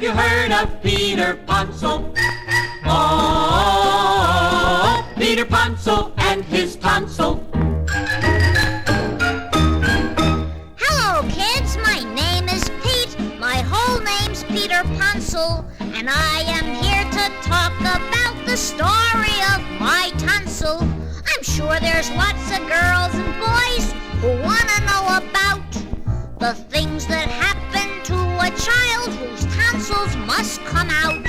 you heard of Peter Ponsil? Oh, Peter Ponsil and his tonsil. Hello, kids. My name is Pete. My whole name's Peter Ponsil, and I am here to talk about the story of my tonsil. I'm sure there's lots of girls and boys who want to know about the things that happen to a child whose tonsils must come out.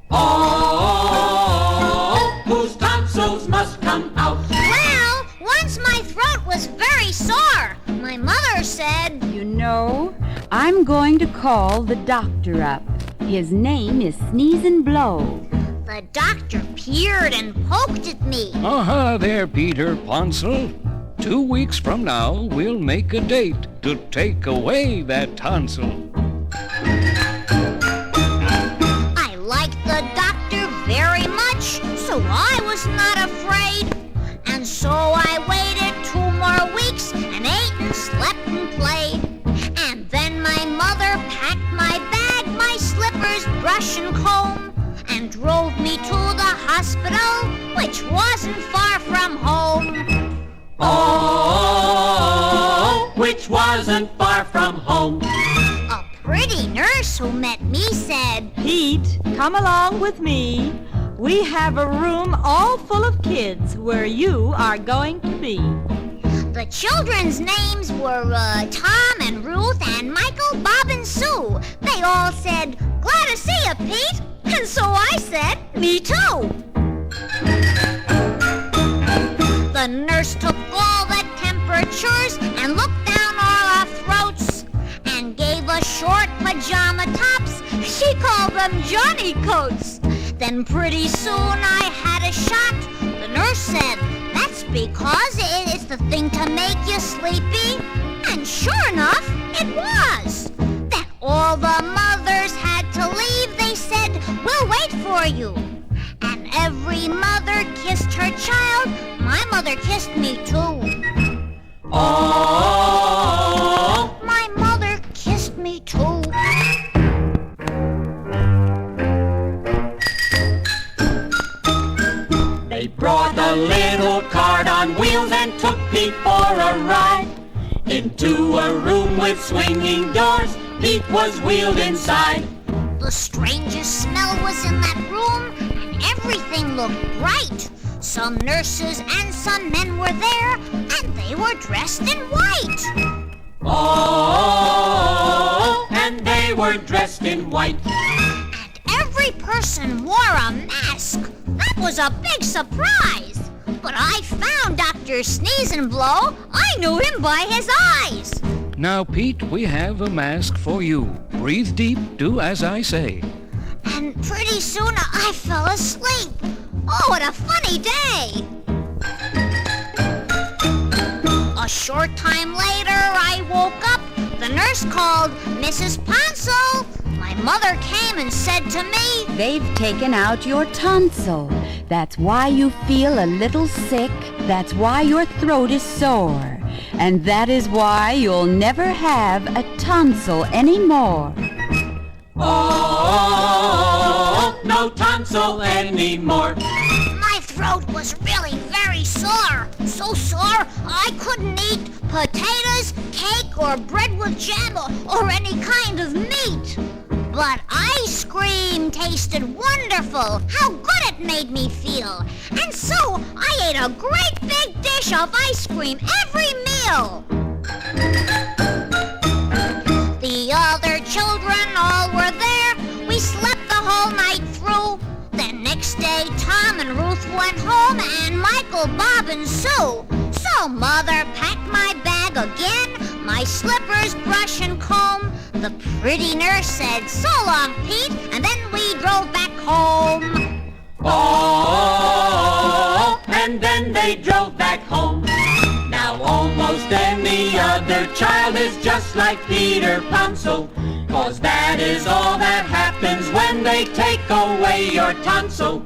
Oh, whose tonsils must come out. Well, once my throat was very sore. My mother said, You know, I'm going to call the doctor up. His name is Sneeze and Blow. The doctor peered and poked at me. Aha there, Peter Ponsil. 2 weeks from now, we'll make a date to take away that tonsil. I liked the doctor very much, so I was not afraid. And so I waited 2 more weeks and ate and slept and played. And then my mother packed my bag, my slippers, brush and comb, and drove me to the hospital, which wasn't far from home. Oh, which wasn't far from home. A pretty nurse who met me said, Pete, come along with me. We have a room all full of kids where you are going to be. The children's names were Tom and Ruth and Michael, Bob and Sue. They all said, Glad to see you, Pete. And so I said, Me too. The nurse took all the temperatures and looked down all our throats and gave us short pajama tops. She called them Johnny coats. Then pretty soon I had a shot. The nurse said, That's because it's the thing to make you sleepy. And sure enough, it was. Then all the mothers had to leave. They said, We'll wait for you. And every mother kissed her child. My mother kissed me too. Oh, My mother kissed me too. they brought a little cart on wheels and took Pete for a ride into a room with swinging doors. Pete was wheeled inside. The strangest smell was in that room, and everything looked bright. Some nurses and some men were there, and they were dressed in white. Oh, and they were dressed in white. And every person wore a mask. That was a big surprise. But I found Dr. Sneeze and Blow. I knew him by his eyes. Now, Pete, we have a mask for you. Breathe deep, do as I say. And pretty soon I fell asleep. Oh, what a funny day! A short time later, I woke up. The nurse called Mrs. Ponsil. My mother came and said to me, They've taken out your tonsil. That's why you feel a little sick. That's why your throat is sore. And that is why you'll never have a tonsil anymore. Oh, no tonsil anymore. My throat was really very sore. So sore I couldn't eat potatoes, cake, or bread with jam or any kind of meat. But ice cream tasted wonderful. How good it made me feel. And so I ate a great big dish of ice cream every meal. The other children all were there. We slept the whole night through. The next day, Tom and Ruth went home, and Michael, Bob, and Sue. So Mother packed my bag again, my slippers, brush, and comb. The pretty nurse said, So long, Pete, and then we drove back home. Oh, and then they drove back home. Now almost any other child is just like Peter Ponsil, 'cause that is all that happens when they take away your tonsil.